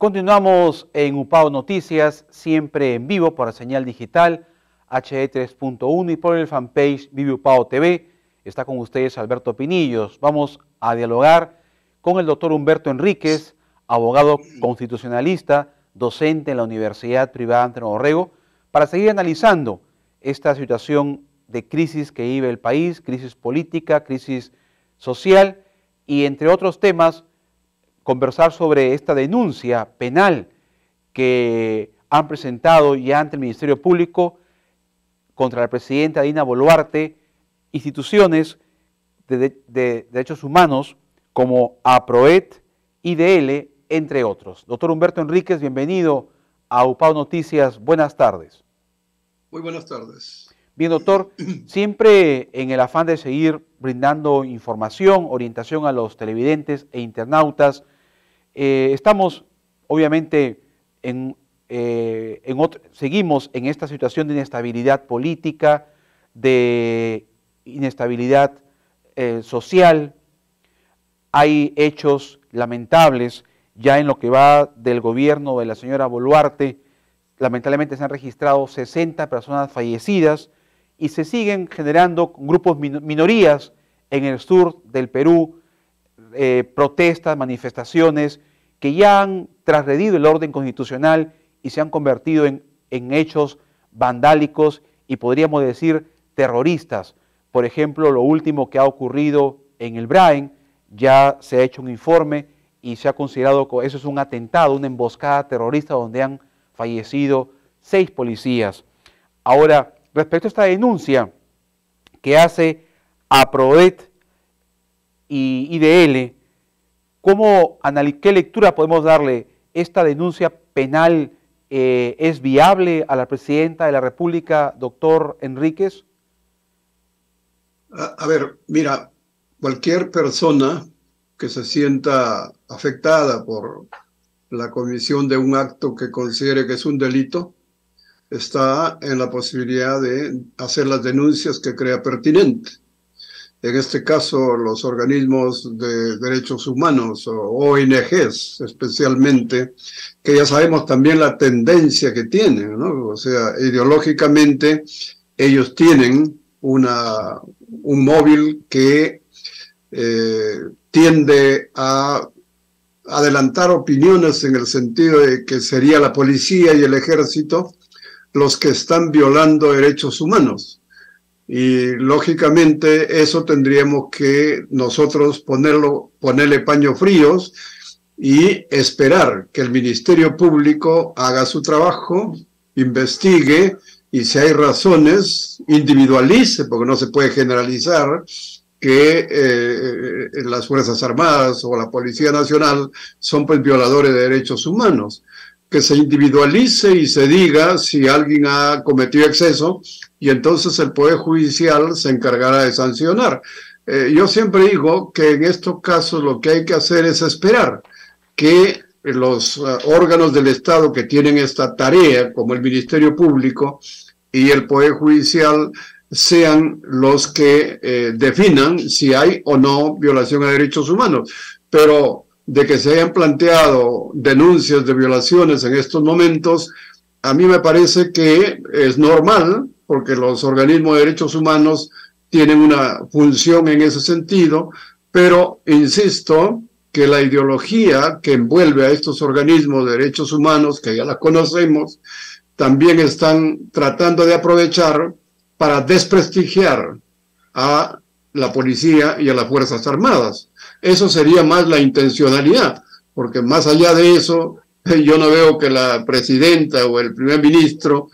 Continuamos en UPAO Noticias, siempre en vivo por la señal digital HD 3.1 y por el fanpage Vive UPAO TV. Está con ustedes Alberto Pinillos. Vamos a dialogar con el doctor Humberto Enríquez, abogado constitucionalista, docente en la Universidad Privada Antero Borrego, para seguir analizando esta situación de crisis que vive el país, crisis política, crisis social y entre otros temas, conversar sobre esta denuncia penal que han presentado ya ante el Ministerio Público contra la presidenta Dina Boluarte, instituciones de derechos humanos como APROET, IDL, entre otros. Doctor Humberto Enríquez, bienvenido a UPAO Noticias. Buenas tardes. Muy buenas tardes. Bien, doctor, siempre en el afán de seguir brindando información, orientación a los televidentes e internautas, estamos obviamente seguimos en esta situación de inestabilidad política, de inestabilidad social. Hay hechos lamentables ya en lo que va del gobierno de la señora Boluarte. Lamentablemente se han registrado 60 personas fallecidas y se siguen generando grupos minorías en el sur del Perú, protestas, manifestaciones que ya han transgredido el orden constitucional y se han convertido en hechos vandálicos y podríamos decir terroristas. Por ejemplo, lo último que ha ocurrido en el Brain, ya se ha hecho un informe y se ha considerado que eso es un atentado, una emboscada terrorista donde han fallecido 6 policías. Ahora, respecto a esta denuncia que hace APROET y IDL, ¿qué lectura podemos darle? ¿Esta denuncia penal es viable a la presidenta de la República, doctor Enríquez? A ver, mira, cualquier persona que se sienta afectada por la comisión de un acto que considere que es un delito, está en la posibilidad de hacer las denuncias que crea pertinente. En este caso, los organismos de derechos humanos, o ONGs especialmente, que ya sabemos también la tendencia que tienen, ¿no? O sea, ideológicamente ellos tienen un móvil que tiende a adelantar opiniones en el sentido de que sería la policía y el ejército los que están violando derechos humanos. Y lógicamente eso tendríamos que nosotros ponerle paños fríos y esperar que el Ministerio Público haga su trabajo, investigue y si hay razones, individualice, porque no se puede generalizar que las Fuerzas Armadas o la Policía Nacional son pues violadores de derechos humanos. Que se individualice y se diga si alguien ha cometido exceso y entonces el Poder Judicial se encargará de sancionar. Yo siempre digo que en estos casos lo que hay que hacer es esperar que los órganos del Estado que tienen esta tarea, como el Ministerio Público y el Poder Judicial, sean los que definan si hay o no violación a derechos humanos. Pero de que se hayan planteado denuncias de violaciones en estos momentos, a mí me parece que es normal, porque los organismos de derechos humanos tienen una función en ese sentido, pero insisto que la ideología que envuelve a estos organismos de derechos humanos, que ya la conocemos, también están tratando de aprovechar para desprestigiar a la policía y a las Fuerzas Armadas. Eso sería más la intencionalidad, porque más allá de eso, yo no veo que la presidenta o el primer ministro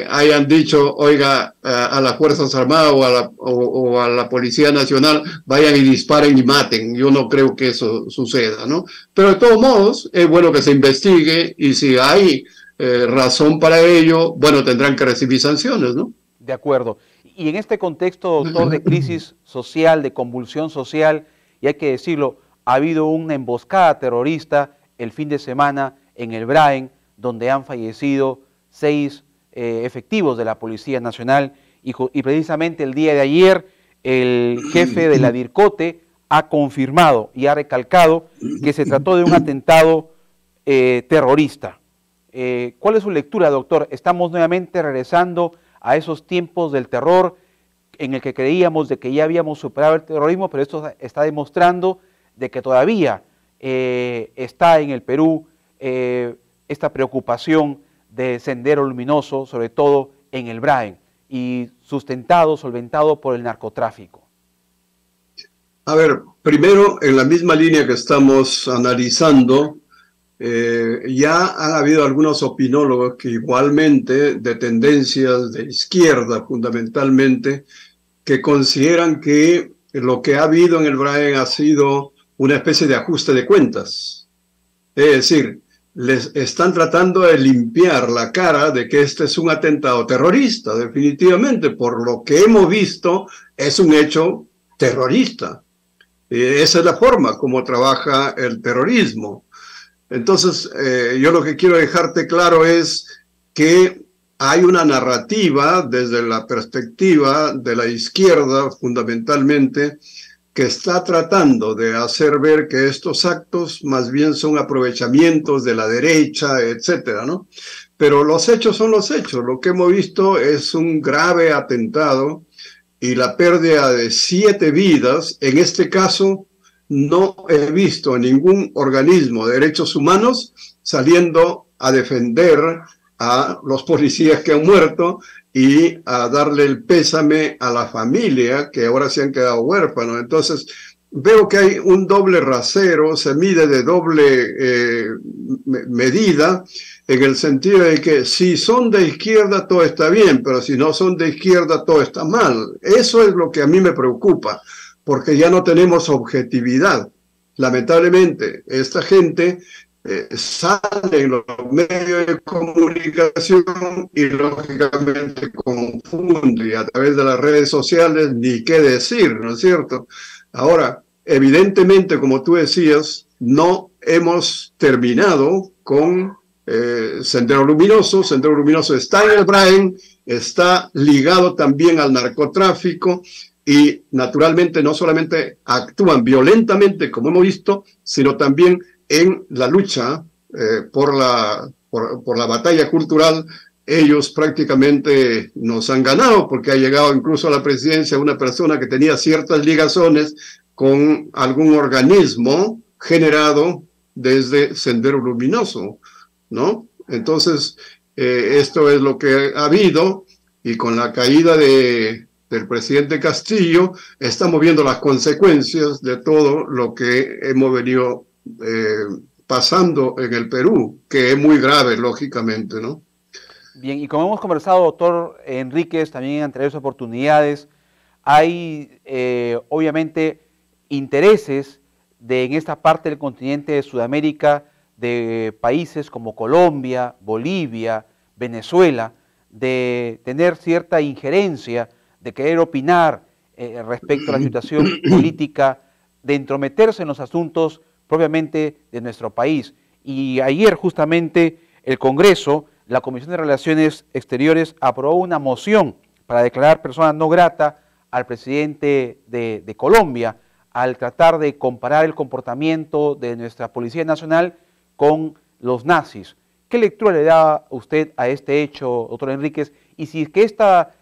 hayan dicho, oiga, a las Fuerzas Armadas o a la Policía Nacional, vayan y disparen y maten. Yo no creo que eso suceda, ¿no? Pero de todos modos, es bueno que se investigue y si hay razón para ello, bueno, tendrán que recibir sanciones, ¿no? De acuerdo. Y en este contexto, doctor, de crisis social, de convulsión social, y hay que decirlo, ha habido una emboscada terrorista el fin de semana en el Brain, donde han fallecido 6 efectivos de la Policía Nacional, y precisamente el día de ayer el jefe de la DIRCOTE ha confirmado y ha recalcado que se trató de un atentado terrorista. ¿Cuál es su lectura, doctor? Estamos nuevamente regresando a esos tiempos del terror en el que creíamos de que ya habíamos superado el terrorismo, pero esto está demostrando de que todavía está en el Perú esta preocupación de Sendero Luminoso, sobre todo en el Braen, y sustentado, solventado por el narcotráfico. A ver, primero, en la misma línea que estamos analizando, ya han habido algunos opinólogos que igualmente, de tendencias de izquierda fundamentalmente, que consideran que lo que ha habido en el Braen ha sido una especie de ajuste de cuentas. Es decir, les están tratando de limpiar la cara de que este es un atentado terrorista, definitivamente, por lo que hemos visto, es un hecho terrorista. Esa es la forma como trabaja el terrorismo. Entonces, yo lo que quiero dejarte claro es que hay una narrativa desde la perspectiva de la izquierda, fundamentalmente, que está tratando de hacer ver que estos actos más bien son aprovechamientos de la derecha, etcétera, ¿no? Pero los hechos son los hechos. Lo que hemos visto es un grave atentado y la pérdida de 7 vidas. En este caso, no he visto a ningún organismo de derechos humanos saliendo a defender a los policías que han muerto y a darle el pésame a la familia que ahora se han quedado huérfanos. Entonces, veo que hay un doble rasero, se mide de doble medida, en el sentido de que si son de izquierda todo está bien, pero si no son de izquierda todo está mal. Eso es lo que a mí me preocupa, porque ya no tenemos objetividad. Lamentablemente, esta gente sale en los medios de comunicación y lógicamente confunde, y a través de las redes sociales ni qué decir, ¿no es cierto? Ahora, evidentemente, como tú decías, no hemos terminado con Sendero Luminoso. Sendero Luminoso está en el Braen, está ligado también al narcotráfico y naturalmente no solamente actúan violentamente, como hemos visto, sino también en la lucha por la batalla cultural. Ellos prácticamente nos han ganado porque ha llegado incluso a la presidencia una persona que tenía ciertas ligazones con algún organismo generado desde Sendero Luminoso, ¿no? Entonces, esto es lo que ha habido, y con la caída del presidente Castillo estamos viendo las consecuencias de todo lo que hemos venido pasando en el Perú, que es muy grave, lógicamente, ¿no? Bien, y como hemos conversado, doctor Enríquez, también en anteriores oportunidades, hay obviamente intereses en esta parte del continente de Sudamérica, de países como Colombia, Bolivia, Venezuela, de tener cierta injerencia, de querer opinar respecto a la situación política, de entrometerse en los asuntos propiamente de nuestro país. Y ayer justamente el Congreso, la Comisión de Relaciones Exteriores, aprobó una moción para declarar persona no grata al presidente de Colombia, al tratar de comparar el comportamiento de nuestra Policía Nacional con los nazis. ¿Qué lectura le da usted a este hecho, doctor Enríquez? Y si es que esta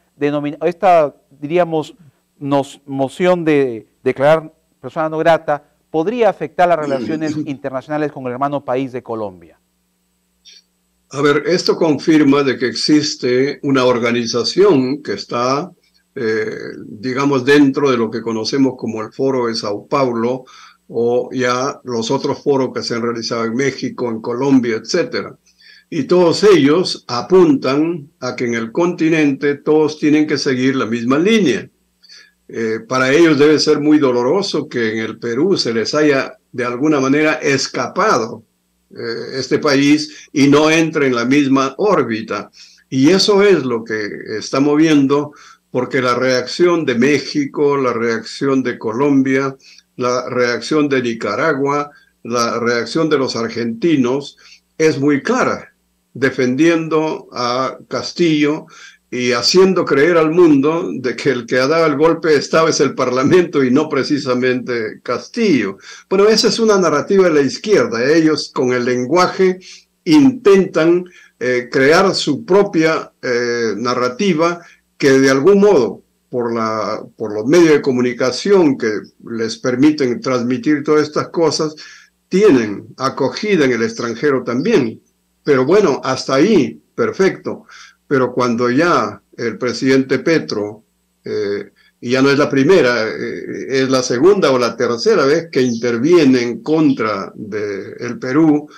diríamos, moción de declarar persona no grata podría afectar las relaciones internacionales con el hermano país de Colombia. A ver, esto confirma de que existe una organización que está, digamos, dentro de lo que conocemos como el Foro de Sao Paulo, o ya los otros foros que se han realizado en México, en Colombia, etcétera. Y todos ellos apuntan a que en el continente todos tienen que seguir la misma línea. Para ellos debe ser muy doloroso que en el Perú se les haya de alguna manera escapado este país y no entre en la misma órbita. Y eso es lo que estamos viendo, porque la reacción de México, la reacción de Colombia, la reacción de Nicaragua, la reacción de los argentinos es muy clara, defendiendo a Castillo y haciendo creer al mundo de que el que ha dado el golpe de Estado es el Parlamento y no precisamente Castillo. Bueno, esa es una narrativa de la izquierda. Ellos con el lenguaje intentan crear su propia narrativa que de algún modo, por los medios de comunicación que les permiten transmitir todas estas cosas, tienen acogida en el extranjero también. Pero bueno, hasta ahí, perfecto. Pero cuando ya el presidente Petro, y ya no es la primera, es la segunda o la tercera vez que interviene en contra del Perú,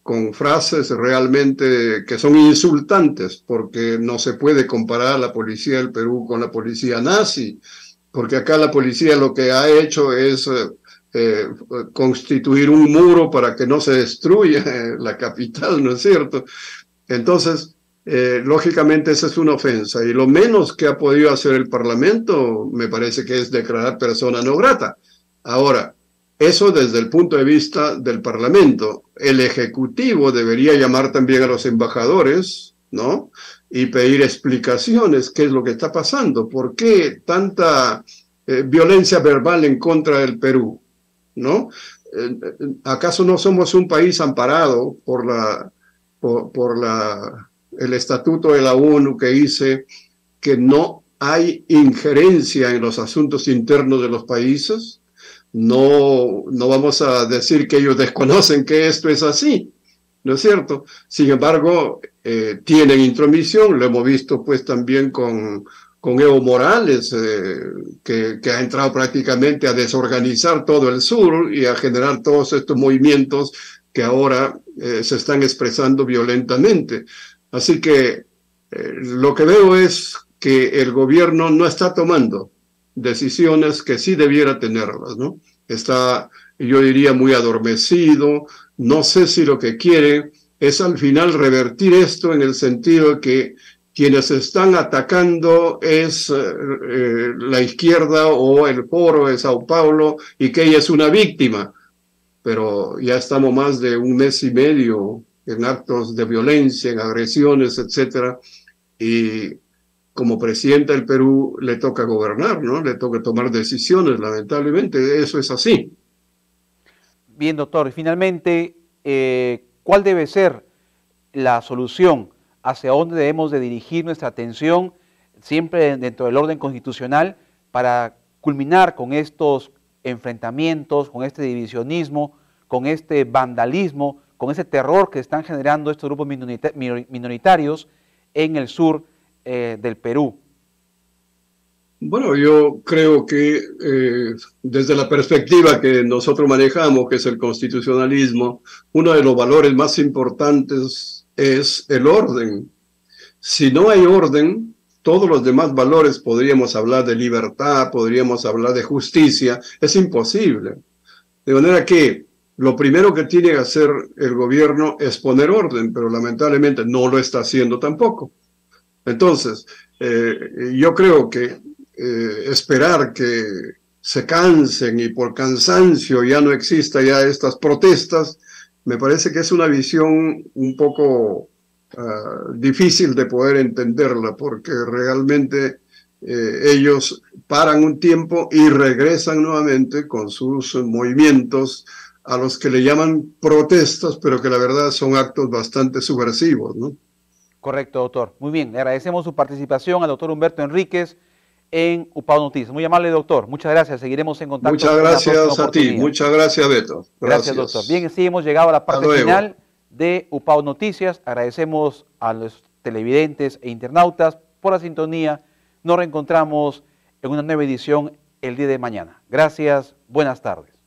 con frases realmente que son insultantes, porque no se puede comparar a la policía del Perú con la policía nazi, porque acá la policía lo que ha hecho es constituir un muro para que no se destruya la capital, ¿no es cierto? Entonces, lógicamente esa es una ofensa, y lo menos que ha podido hacer el Parlamento me parece que es declarar persona no grata. Ahora, eso desde el punto de vista del Parlamento. El Ejecutivo debería llamar también a los embajadores, ¿no? Y pedir explicaciones, qué es lo que está pasando, por qué tanta violencia verbal en contra del Perú, ¿no? ¿Acaso no somos un país amparado por el Estatuto de la ONU que dice que no hay injerencia en los asuntos internos de los países? No vamos a decir que ellos desconocen que esto es así, ¿no es cierto? Sin embargo, tienen intromisión, lo hemos visto pues también con Evo Morales, que ha entrado prácticamente a desorganizar todo el sur y a generar todos estos movimientos que ahora se están expresando violentamente. Así que lo que veo es que el gobierno no está tomando decisiones que sí debiera tenerlas, ¿no? Está, yo diría, muy adormecido. No sé si lo que quiere es al final revertir esto en el sentido de que quienes están atacando es la izquierda o el Foro de Sao Paulo y que ella es una víctima. Pero ya estamos más de un mes y medio en actos de violencia, en agresiones, etcétera, y como presidenta del Perú le toca gobernar, ¿no? Le toca tomar decisiones, lamentablemente, eso es así. Bien, doctor, y finalmente, ¿cuál debe ser la solución? ¿Hacia dónde debemos de dirigir nuestra atención, siempre dentro del orden constitucional, para culminar con estos enfrentamientos, con este divisionismo, con este vandalismo, con ese terror que están generando estos grupos minoritarios en el sur del Perú? Bueno, yo creo que desde la perspectiva que nosotros manejamos, que es el constitucionalismo, uno de los valores más importantes es el orden. Si no hay orden, todos los demás valores, podríamos hablar de libertad, podríamos hablar de justicia, es imposible. De manera que lo primero que tiene que hacer el gobierno es poner orden, pero lamentablemente no lo está haciendo tampoco. Entonces, yo creo que esperar que se cansen y por cansancio ya no exista ya estas protestas, me parece que es una visión un poco difícil de poder entenderla, porque realmente ellos paran un tiempo y regresan nuevamente con sus movimientos a los que le llaman protestas, pero que la verdad son actos bastante subversivos, ¿no? Correcto, doctor. Muy bien, le agradecemos su participación al doctor Humberto Enríquez en UPAO Noticias. Muy amable, doctor. Muchas gracias. Seguiremos en contacto. Muchas gracias a ti. Muchas gracias, Beto. Gracias, doctor. Bien, así hemos llegado a la parte final de UPAO Noticias. Agradecemos a los televidentes e internautas por la sintonía. Nos reencontramos en una nueva edición el día de mañana. Gracias. Buenas tardes.